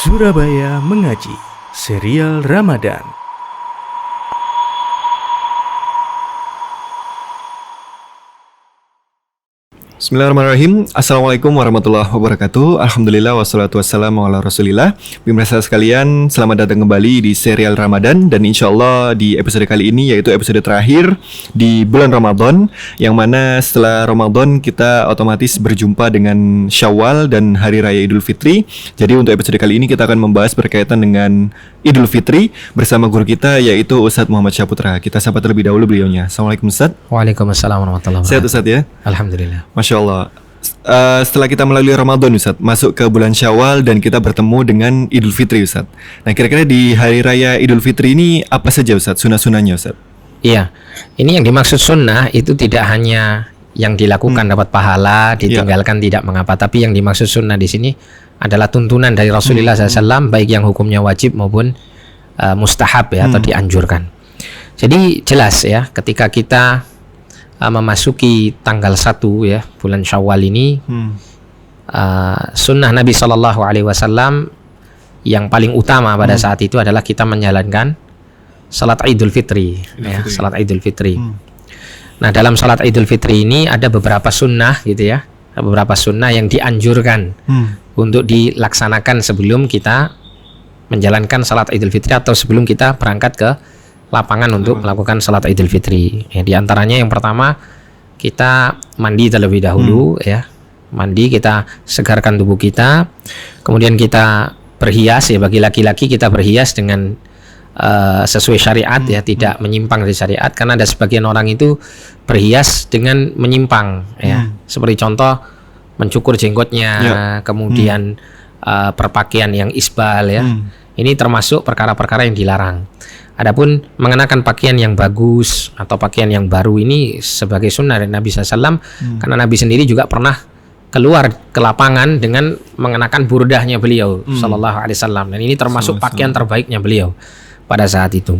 Surabaya Mengaji, serial Ramadan. Bismillahirrahmanirrahim. Assalamualaikum warahmatullahi wabarakatuh. Alhamdulillah wassalatu wassalamu ala rasulillah. Pemirsa sekalian, selamat datang kembali di serial Ramadan. Dan insyaAllah di episode kali ini, yaitu episode terakhir di bulan Ramadan, yang mana setelah Ramadan kita otomatis berjumpa dengan Syawal dan Hari Raya Idul Fitri. Jadi untuk episode kali ini kita akan membahas berkaitan dengan Idul Fitri bersama guru kita, yaitu Ustadz Muhammad Syaputra. Kita sapa terlebih dahulu beliaunya. Assalamualaikum Ustadz. Waalaikumsalam warahmatullahi wabarakatuh. Sehat Ustadz ya? Alhamdulillah. Masya Allah. Setelah kita melalui Ramadan Ustadz, masuk ke bulan Syawal dan kita bertemu dengan Idul Fitri Ustadz. Nah kira-kira di Hari Raya Idul Fitri ini apa saja Ustadz, sunnah-sunnahnya Ustadz? Iya, ini yang dimaksud sunnah itu tidak hanya yang dilakukan dapat pahala, ditinggalkan tidak mengapa. Tapi yang dimaksud sunnah di sini adalah tuntunan dari Rasulullah SAW, baik yang hukumnya wajib maupun mustahab ya, atau dianjurkan. Jadi jelas ya, ketika kita memasuki tanggal 1 ya, bulan Syawal ini, sunnah Nabi SAW yang paling utama pada saat itu adalah kita menjalankan salat Idul Fitri, ya, salat Idul Fitri. Nah, dalam salat Idul Fitri ini ada beberapa sunnah gitu ya, beberapa sunnah yang dianjurkan untuk dilaksanakan sebelum kita menjalankan salat Idul Fitri atau sebelum kita berangkat ke lapangan untuk melakukan salat Idul Fitri. Ya, di antaranya yang pertama, kita mandi terlebih dahulu ya. Mandi, kita segarkan tubuh kita. Kemudian kita berhias ya, bagi laki-laki kita berhias dengan sesuai syariat ya, tidak menyimpang dari syariat, karena ada sebagian orang itu berhias dengan menyimpang ya. Seperti contoh mencukur jenggotnya, kemudian berpakaian yang isbal ya. Ini termasuk perkara-perkara yang dilarang. Adapun mengenakan pakaian yang bagus atau pakaian yang baru ini sebagai sunnah dari Nabi SAW, karena Nabi sendiri juga pernah keluar ke lapangan dengan mengenakan burdahnya beliau Sallallahu Alaihi Wasallam, dan ini termasuk pakaian terbaiknya beliau pada saat itu.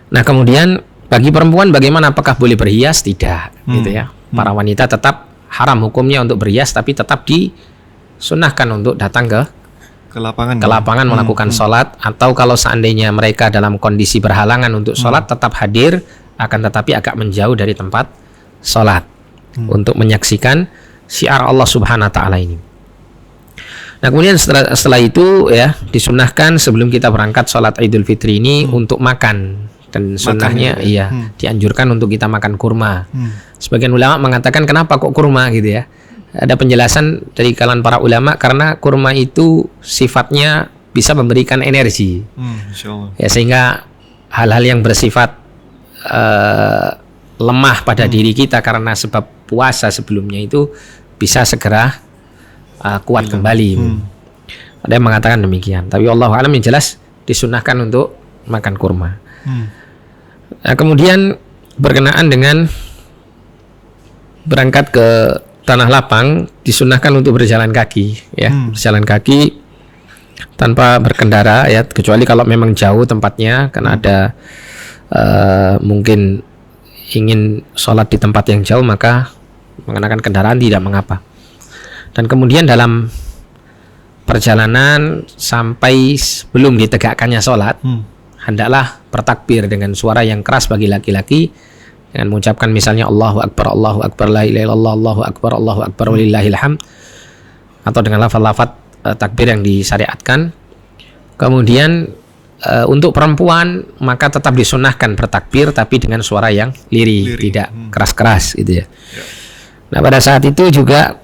Nah kemudian bagi perempuan bagaimana, apakah boleh berhias? Tidak, gitu ya. Para wanita tetap haram hukumnya untuk berhias, tapi tetap disunnahkan untuk datang ke lapangan melakukan sholat, atau kalau seandainya mereka dalam kondisi berhalangan untuk sholat, tetap hadir, akan tetapi agak menjauh dari tempat sholat untuk menyaksikan syiar Allah Subhanahu wa Ta'ala ini. Nah kemudian setelah itu ya, disunnahkan sebelum kita berangkat sholat Idul Fitri ini untuk makan, dan sunnahnya dianjurkan untuk kita makan kurma. Sebagian ulama mengatakan kenapa kok kurma gitu ya. Ada penjelasan dari kalangan para ulama, karena kurma itu sifatnya bisa memberikan energi, ya, sehingga hal-hal yang bersifat lemah pada diri kita karena sebab puasa sebelumnya itu bisa segera kuat kembali. Ada yang mengatakan demikian, tapi Allahu a'lam, yang jelas disunahkan untuk makan kurma. Nah, kemudian berkenaan dengan berangkat ke tanah lapang, disunahkan untuk berjalan kaki ya, berjalan kaki tanpa berkendara ya, kecuali kalau memang jauh tempatnya, karena ada mungkin ingin sholat di tempat yang jauh, maka mengenakan kendaraan tidak mengapa. Dan kemudian dalam perjalanan sampai sebelum ditegakkannya sholat, hendaklah bertakbir dengan suara yang keras bagi laki-laki, dengan mengucapkan misalnya Allahu Akbar, la ilaha illallah, Allahu Akbar, walillahil hamd, atau dengan lafaz-lafaz takbir yang disyariatkan. Kemudian untuk perempuan maka tetap disunahkan bertakbir, tapi dengan suara yang lirih, tidak keras-keras gitu ya. Nah pada saat itu juga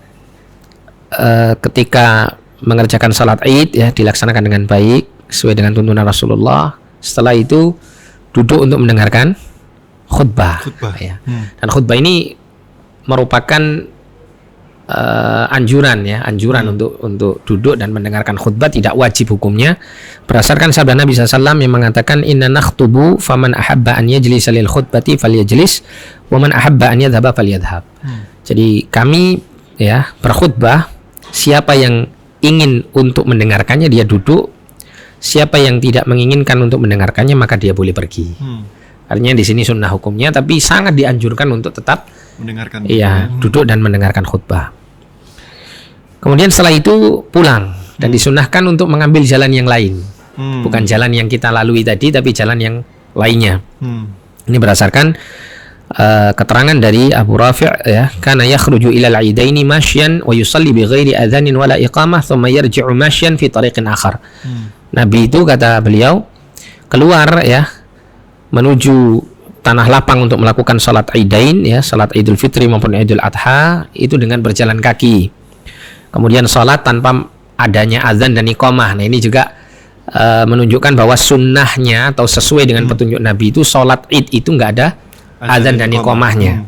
ketika mengerjakan salat Id ya, dilaksanakan dengan baik sesuai dengan tuntunan Rasulullah. Setelah itu duduk untuk mendengarkan khutbah. Ya. Dan khutbah ini merupakan anjuran untuk duduk dan mendengarkan khutbah, tidak wajib hukumnya, berdasarkan sabda Nabi SAW yang mengatakan inna nakhtubu faman ahabba an yajlisa lil khutbati falyajlis wa man ahabba an yadhhaba falyadhhab. Jadi kami ya berkhutbah, siapa yang ingin untuk mendengarkannya dia duduk, siapa yang tidak menginginkan untuk mendengarkannya maka dia boleh pergi. Artinya di sini sunnah hukumnya, tapi sangat dianjurkan untuk tetap duduk dan mendengarkan khutbah. Kemudian setelah itu pulang dan disunahkan untuk mengambil jalan yang lain. Bukan jalan yang kita lalui tadi, tapi jalan yang lainnya. Ini berdasarkan keterangan dari Abu Rafi' ya, kana yakhruju ila al-aidaini mashyan wa yusalli bi ghairi adzanin wala iqamah thumma yarji'u mashyan fi tariqin akhar. Nabi itu, kata beliau, keluar ya menuju tanah lapang untuk melakukan salat Aidain ya, salat Idul Fitri maupun Idul Adha, itu dengan berjalan kaki. Kemudian salat tanpa adanya azan dan iqamah. Nah, ini juga menunjukkan bahwa sunnahnya atau sesuai dengan petunjuk Nabi itu salat Id itu nggak ada azan dan iqamahnya.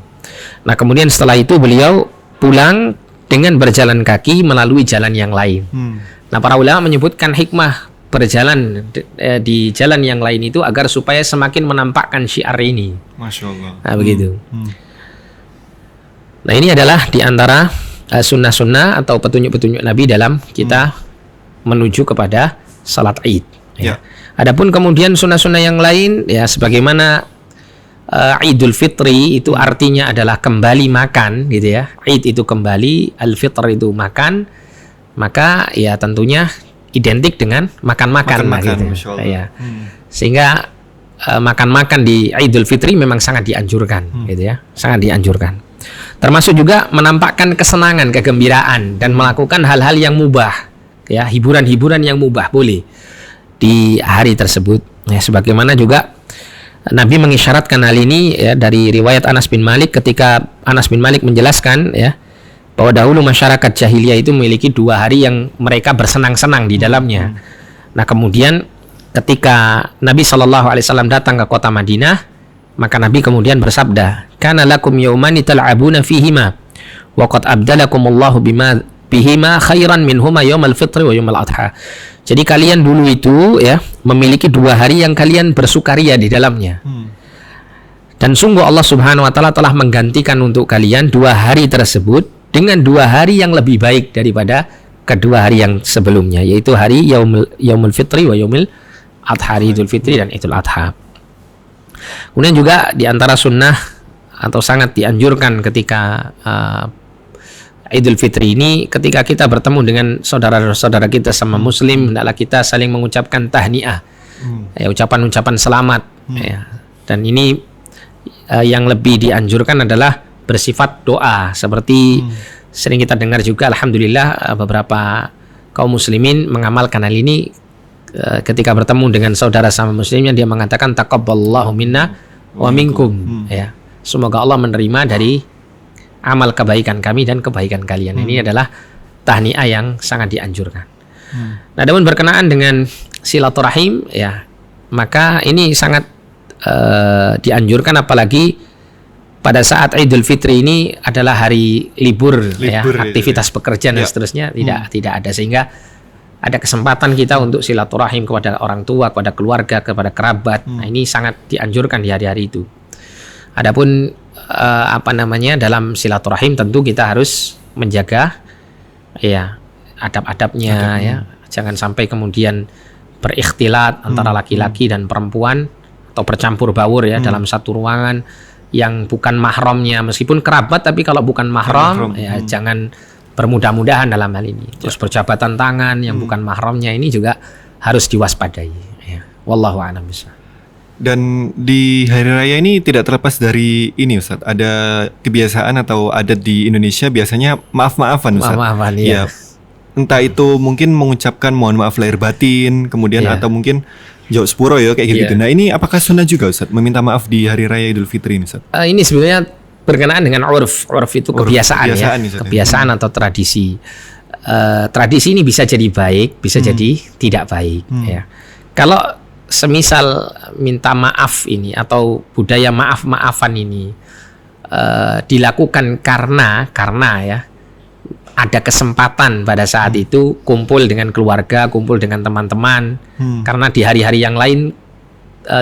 Nah, kemudian setelah itu beliau pulang dengan berjalan kaki melalui jalan yang lain. Nah, para ulama menyebutkan hikmah berjalan di jalan yang lain itu agar supaya semakin menampakkan syiar ini. Masya Allah. Nah, begitu. Nah, ini adalah di antara sunnah-sunnah atau petunjuk-petunjuk Nabi dalam kita menuju kepada salat Id. Ya. Adapun kemudian sunnah-sunnah yang lain ya, sebagaimana Idul Fitri itu artinya adalah kembali makan gitu ya. Id itu kembali, Al-Fitr itu makan. Maka ya tentunya identik dengan makan-makan gitu. Ya. Sehingga makan-makan di Idul Fitri memang sangat dianjurkan gitu ya. Sangat dianjurkan. Termasuk juga menampakkan kesenangan, kegembiraan dan melakukan hal-hal yang mubah. Ya, hiburan-hiburan yang mubah boleh di hari tersebut. Ya, sebagaimana juga Nabi mengisyaratkan hal ini ya, dari riwayat Anas bin Malik, ketika Anas bin Malik menjelaskan ya bahwa dahulu masyarakat jahiliyah itu memiliki 2 hari yang mereka bersenang-senang di dalamnya. Nah, kemudian ketika Nabi SAW datang ke kota Madinah, maka Nabi kemudian bersabda, "Kana lakum yaumani tal'abuna fihima wa qad abdalakumullahu bihima khairan minhuma yaumal fitri wa yaumal adha." Jadi kalian dulu itu ya memiliki 2 hari yang kalian bersukaria di dalamnya. Dan sungguh Allah Subhanahu wa taala telah menggantikan untuk kalian 2 hari tersebut dengan 2 hari yang lebih baik daripada kedua hari yang sebelumnya, yaitu hari Yaumul Fitri wa Yaumil Adha, hari Idul Fitri dan Idul Adha. Kemudian juga di antara sunnah atau sangat dianjurkan ketika Idul Fitri ini, ketika kita bertemu dengan saudara-saudara kita sama Muslim, hendaklah kita saling mengucapkan tahniah, ya, ucapan-ucapan selamat. Ya. Dan ini yang lebih dianjurkan adalah bersifat doa, seperti sering kita dengar juga, alhamdulillah beberapa kaum muslimin mengamalkan hal ini. Ketika bertemu dengan saudara sama muslimnya, dia mengatakan taqabbalallahu minna wa minkum, ya, semoga Allah menerima dari amal kebaikan kami dan kebaikan kalian. Ini adalah tahniah yang sangat dianjurkan. Nah, namun berkenaan dengan silaturahim ya, maka ini sangat dianjurkan, apalagi pada saat Idul Fitri ini adalah hari libur ya, aktivitas pekerjaan dan seterusnya tidak ada, sehingga ada kesempatan kita untuk silaturahim kepada orang tua, kepada keluarga, kepada kerabat. Nah, ini sangat dianjurkan di hari-hari itu. Adapun dalam silaturahim tentu kita harus menjaga ya adab-adabnya ya. Jangan sampai kemudian berikhtilat antara laki-laki dan perempuan atau bercampur baur ya dalam satu ruangan yang bukan mahramnya, meskipun kerabat tapi kalau bukan mahram ya jangan bermudah-mudahan dalam hal ini. Terus berjabatan tangan yang bukan mahramnya, ini juga harus diwaspadai ya. Wallahu a'lam bishawab. Dan di hari raya ini tidak terlepas dari ini, Ustaz. Ada kebiasaan atau adat di Indonesia biasanya maaf-maafan, Ustaz. Maaf-maafan ya. Entah itu mungkin mengucapkan mohon maaf lahir batin, kemudian atau mungkin jauh sepuro ya kayak gitu. Nah, ini apakah sunnah juga, Ustaz, meminta maaf di hari raya Idul Fitri ini, Ustaz? Ini sebenarnya berkenaan dengan urf. Urf itu kebiasaan ya. Kebiasaan atau tradisi. Tradisi ini bisa jadi baik, bisa jadi tidak baik ya. Kalau semisal minta maaf ini atau budaya maaf-maafan ini dilakukan karena ya ada kesempatan pada saat itu kumpul dengan keluarga, kumpul dengan teman-teman, karena di hari-hari yang lain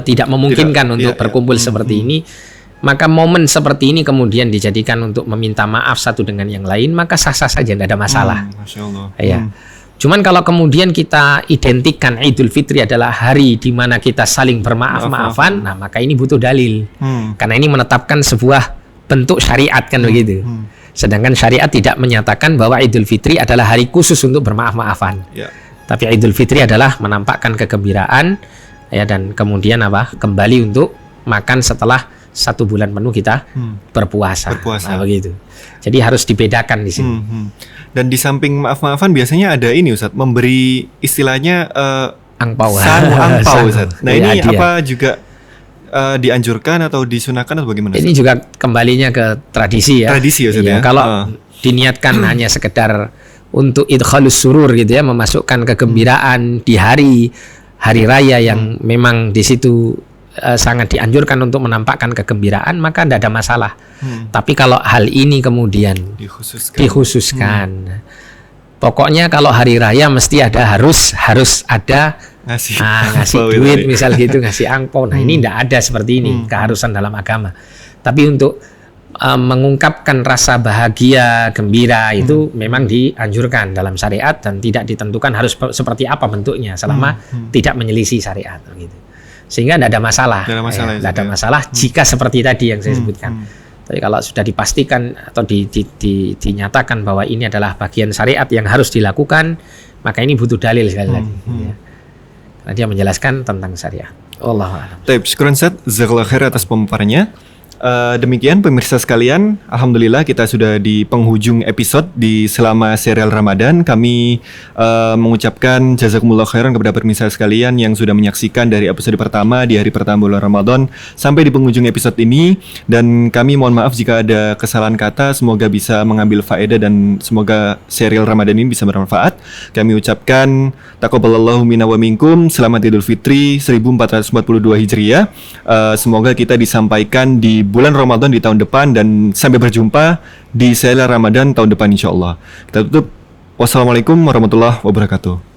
tidak memungkinkan untuk berkumpul seperti ini, maka momen seperti ini kemudian dijadikan untuk meminta maaf satu dengan yang lain, maka sah-sah saja, tidak ada masalah. Masya Allah. Ya. Cuman kalau kemudian kita identikkan Idul Fitri adalah hari di mana kita saling bermaaf-maafan, nah maka ini butuh dalil. Karena ini menetapkan sebuah bentuk syariat kan begitu. Sedangkan syariat tidak menyatakan bahwa Idul Fitri adalah hari khusus untuk bermaaf-maafan. Ya. Tapi Idul Fitri adalah menampakkan kegembiraan ya, dan kemudian kembali untuk makan setelah 1 bulan penuh kita berpuasa. Nah, begitu. Jadi harus dibedakan di sini. Dan di samping maaf-maafan biasanya ada ini Ustaz, memberi istilahnya Angpau. angpau Ustaz. Nah, Ya, ini hadiah. apa juga dianjurkan atau disunahkan atau bagaimana? Ini juga kembalinya ke tradisi ya. Tradisi Ustaz ya. Iya, kalau diniatkan hanya sekedar untuk idkhalus surur gitu ya, memasukkan kegembiraan di hari raya yang memang di situ sangat dianjurkan untuk menampakkan kegembiraan, maka tidak ada masalah. Tapi kalau hal ini kemudian dikhususkan, pokoknya kalau hari raya mesti ada harus ada ngasih duit misal gitu, ngasih angpau. Nah ini tidak ada seperti ini keharusan dalam agama. Tapi untuk mengungkapkan rasa bahagia, gembira itu memang dianjurkan dalam syariat dan tidak ditentukan harus seperti apa bentuknya selama tidak menyelisih syariat gitu. Sehingga tidak ada masalah. Tidak ada masalah jika seperti tadi yang saya sebutkan. Tapi kalau sudah dipastikan atau dinyatakan bahwa ini adalah bagian syariat yang harus dilakukan, maka ini butuh dalil sekali lagi. Ya. Karena dia menjelaskan tentang syariat. Wallahu a'lam. Baik, syukran Ustaz, jazakallahu khair atas pemaparannya. Demikian pemirsa sekalian, alhamdulillah kita sudah di penghujung episode di selama serial Ramadan. Kami mengucapkan jazakumullah khairan kepada pemirsa sekalian yang sudah menyaksikan dari episode pertama di hari pertama bulan Ramadan sampai di penghujung episode ini, dan kami mohon maaf jika ada kesalahan kata. Semoga bisa mengambil faedah dan semoga serial Ramadan ini bisa bermanfaat. Kami ucapkan taqabbalallahu minna wa minkum, selamat Idul Fitri 1442 Hijriah. Semoga kita disampaikan di bulan Ramadan di tahun depan, dan sampai berjumpa di serial Ramadan tahun depan insyaallah. Kita tutup. Wassalamualaikum warahmatullahi wabarakatuh.